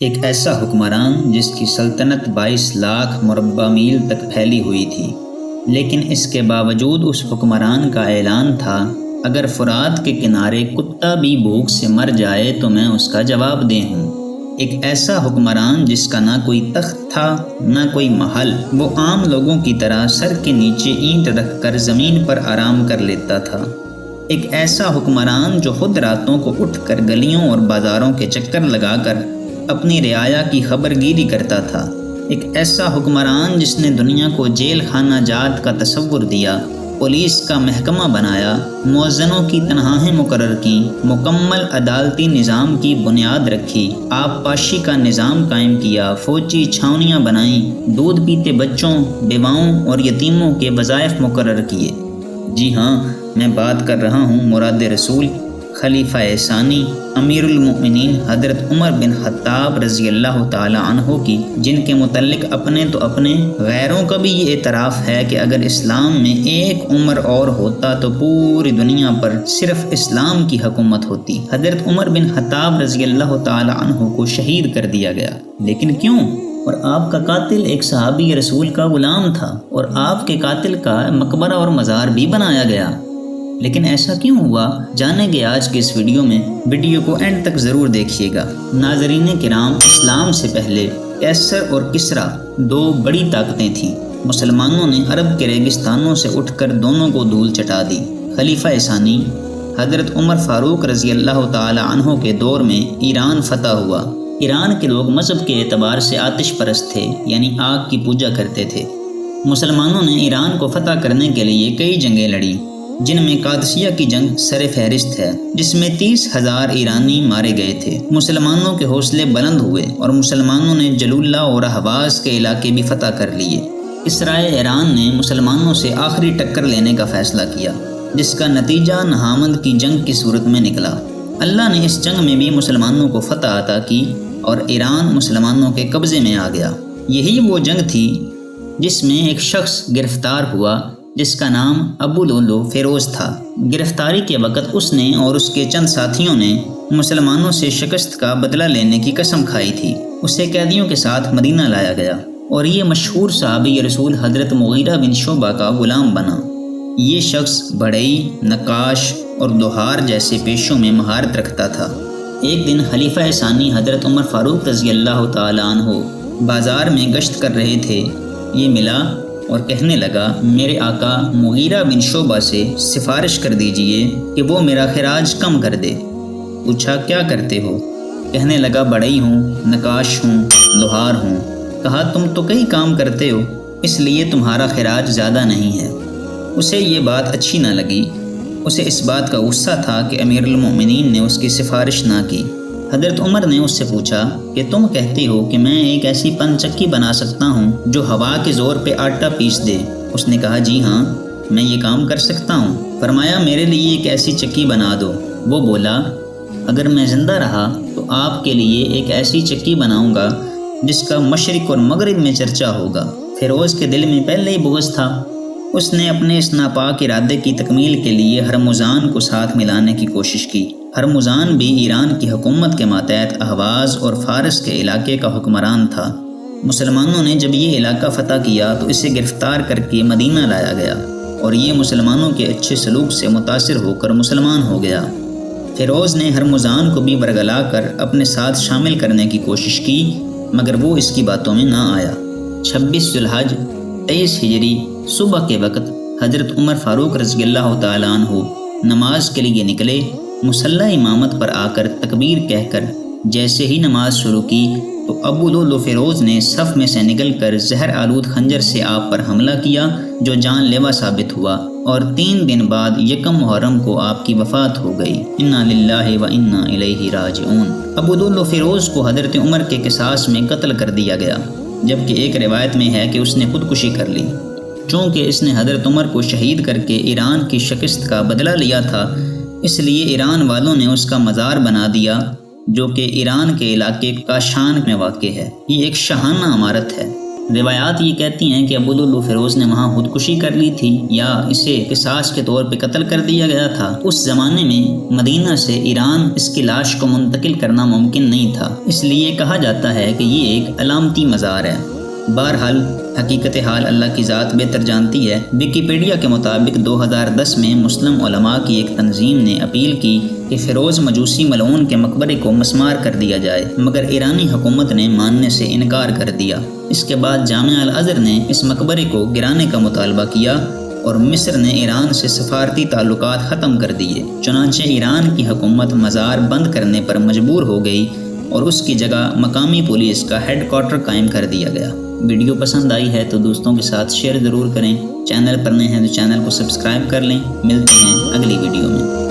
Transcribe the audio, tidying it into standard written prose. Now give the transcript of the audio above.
ایک ایسا حکمران جس کی سلطنت 22 لاکھ مربع میل تک پھیلی ہوئی تھی، لیکن اس کے باوجود اس حکمران کا اعلان تھا، اگر فرات کے کنارے کتا بھی بھوک سے مر جائے تو میں اس کا جواب دے ہوں۔ ایک ایسا حکمران جس کا نہ کوئی تخت تھا نہ کوئی محل، وہ عام لوگوں کی طرح سر کے نیچے اینٹ رکھ کر زمین پر آرام کر لیتا تھا۔ ایک ایسا حکمران جو خود راتوں کو اٹھ کر گلیوں اور بازاروں کے چکر لگا کر اپنی رعایا کی خبر گیری کرتا تھا۔ ایک ایسا حکمران جس نے دنیا کو جیل خانہ جات کا تصور دیا، پولیس کا محکمہ بنایا، مؤذنوں کی تنخواہیں مقرر کیں، مکمل عدالتی نظام کی بنیاد رکھی، آبپاشی کا نظام قائم کیا، فوجی چھاونیاں بنائیں، دودھ پیتے بچوں، بیواؤں اور یتیموں کے وظائف مقرر کیے۔ جی ہاں، میں بات کر رہا ہوں مراد رسول خلیفہ ثانی امیر المؤمنین حضرت عمر بن خطاب رضی اللہ تعالی عنہ کی، جن کے متعلق اپنے تو اپنے غیروں کا بھی یہ اعتراف ہے کہ اگر اسلام میں ایک عمر اور ہوتا تو پوری دنیا پر صرف اسلام کی حکومت ہوتی۔ حضرت عمر بن خطاب رضی اللہ تعالی عنہ کو شہید کر دیا گیا، لیکن کیوں؟ اور آپ کا قاتل ایک صحابی رسول کا غلام تھا، اور آپ کے قاتل کا مقبرہ اور مزار بھی بنایا گیا، لیکن ایسا کیوں ہوا؟ جانیں گے آج کے اس ویڈیو میں۔ ویڈیو کو اینڈ تک ضرور دیکھیے گا۔ ناظرین کرام، اسلام سے پہلے قیصر اور کسریٰ دو بڑی طاقتیں تھیں۔ مسلمانوں نے عرب کے ریگستانوں سے اٹھ کر دونوں کو دھول چٹا دی۔ خلیفہ ثانی حضرت عمر فاروق رضی اللہ تعالی عنہ کے دور میں ایران فتح ہوا۔ ایران کے لوگ مذہب کے اعتبار سے آتش پرست تھے، یعنی آگ کی پوجا کرتے تھے۔ مسلمانوں نے ایران کو فتح کرنے کے لیے کئی جنگیں لڑیں، جن میں قادسیہ کی جنگ سر فہرست ہے، جس میں 30,000 ایرانی مارے گئے تھے۔ مسلمانوں کے حوصلے بلند ہوئے اور مسلمانوں نے جلولہ اور احواز کے علاقے بھی فتح کر لیے۔ کسریٰ ایران نے مسلمانوں سے آخری ٹکر لینے کا فیصلہ کیا، جس کا نتیجہ نہامند کی جنگ کی صورت میں نکلا۔ اللہ نے اس جنگ میں بھی مسلمانوں کو فتح عطا کی اور ایران مسلمانوں کے قبضے میں آ گیا۔ یہی وہ جنگ تھی جس میں ایک شخص گرفتار ہوا جس کا نام ابو لولو فیروز تھا۔ گرفتاری کے وقت اس نے اور اس کے چند ساتھیوں نے مسلمانوں سے شکست کا بدلہ لینے کی قسم کھائی تھی۔ اسے قیدیوں کے ساتھ مدینہ لایا گیا اور یہ مشہور صحابی رسول حضرت مغیرہ بن شعبہ کا غلام بنا۔ یہ شخص بڑھئی، نقاش اور دہار جیسے پیشوں میں مہارت رکھتا تھا۔ ایک دن خلیفہ ثانی حضرت عمر فاروق رضی اللہ تعالی عنہ بازار میں گشت کر رہے تھے۔ یہ ملا اور کہنے لگا، میرے آقا مغیرہ بن شعبہ سے سفارش کر دیجئے کہ وہ میرا خراج کم کر دے۔ پوچھا، کیا کرتے ہو؟ کہنے لگا، بڑھئی ہوں، نقاش ہوں، لوہار ہوں۔ کہا، تم تو کئی کام کرتے ہو، اس لیے تمہارا خراج زیادہ نہیں ہے۔ اسے یہ بات اچھی نہ لگی۔ اسے اس بات کا غصہ تھا کہ امیر المؤمنین نے اس کی سفارش نہ کی۔ حضرت عمر نے اس سے پوچھا کہ تم کہتے ہو کہ میں ایک ایسی پن چکی بنا سکتا ہوں جو ہوا کے زور پہ آٹا پیس دے۔ اس نے کہا، جی ہاں، میں یہ کام کر سکتا ہوں۔ فرمایا، میرے لیے ایک ایسی چکی بنا دو۔ وہ بولا، اگر میں زندہ رہا تو آپ کے لیے ایک ایسی چکی بناؤں گا جس کا مشرق اور مغرب میں چرچا ہوگا۔ فیروز کے دل میں پہلے ہی بغض تھا۔ اس نے اپنے اس ناپاک ارادے کی تکمیل کے لیے ہرمزان کو ساتھ ملانے کی کوشش کی۔ ہرمزان بھی ایران کی حکومت کے ماتحت احواز اور فارس کے علاقے کا حکمران تھا۔ مسلمانوں نے جب یہ علاقہ فتح کیا تو اسے گرفتار کر کے مدینہ لایا گیا اور یہ مسلمانوں کے اچھے سلوک سے متاثر ہو کر مسلمان ہو گیا۔ فیروز نے ہرمزان کو بھی برگلا کر اپنے ساتھ شامل کرنے کی کوشش کی، مگر وہ اس کی باتوں میں نہ آیا۔ 26 ذی الحج 23 ہجری صبح کے وقت حضرت عمر فاروق رضی اللہ تعالیٰ عنہ نماز کے لیے نکلے۔ مصلی امامت پر آ کر تکبیر کہہ کر جیسے ہی نماز شروع کی تو ابو لولو فیروز نے صف میں سے نکل کر زہر آلود خنجر سے آپ پر حملہ کیا، جو جان لیوا ثابت ہوا، اور 3 دن بعد یکم محرم کو آپ کی وفات ہو گئی۔ انا للہ و انا الیہ راجعون۔ ابو لولو فیروز کو حضرت عمر کے قصاص میں قتل کر دیا گیا، جبکہ ایک روایت میں ہے کہ اس نے خودکشی کر لی۔ چونکہ اس نے حضرت عمر کو شہید کر کے ایران کی شکست کا بدلہ لیا تھا، اس لیے ایران والوں نے اس کا مزار بنا دیا، جو کہ ایران کے علاقے کاشان میں واقع ہے۔ یہ ایک شاہانہ عمارت ہے۔ روایات یہ کہتی ہیں کہ ابولولو فیروز نے وہاں خودکشی کر لی تھی یا اسے قصاص کے طور پہ قتل کر دیا گیا تھا۔ اس زمانے میں مدینہ سے ایران اس کی لاش کو منتقل کرنا ممکن نہیں تھا، اس لیے کہا جاتا ہے کہ یہ ایک علامتی مزار ہے۔ بہرحال حقیقت حال اللہ کی ذات بہتر جانتی ہے۔ ویکیپیڈیا کے مطابق 2010 میں مسلم علماء کی ایک تنظیم نے اپیل کی کہ فیروز مجوسی ملعون کے مقبرے کو مسمار کر دیا جائے، مگر ایرانی حکومت نے ماننے سے انکار کر دیا۔ اس کے بعد جامعہ الازہر نے اس مقبرے کو گرانے کا مطالبہ کیا اور مصر نے ایران سے سفارتی تعلقات ختم کر دیے۔ چنانچہ ایران کی حکومت مزار بند کرنے پر مجبور ہو گئی اور اس کی جگہ مقامی پولیس کا ہیڈ کوارٹر قائم کر دیا گیا۔ ویڈیو پسند آئی ہے تو دوستوں کے ساتھ شیئر ضرور کریں۔ چینل پر نئے ہیں تو چینل کو سبسکرائب کر لیں۔ ملتے ہیں اگلی ویڈیو میں۔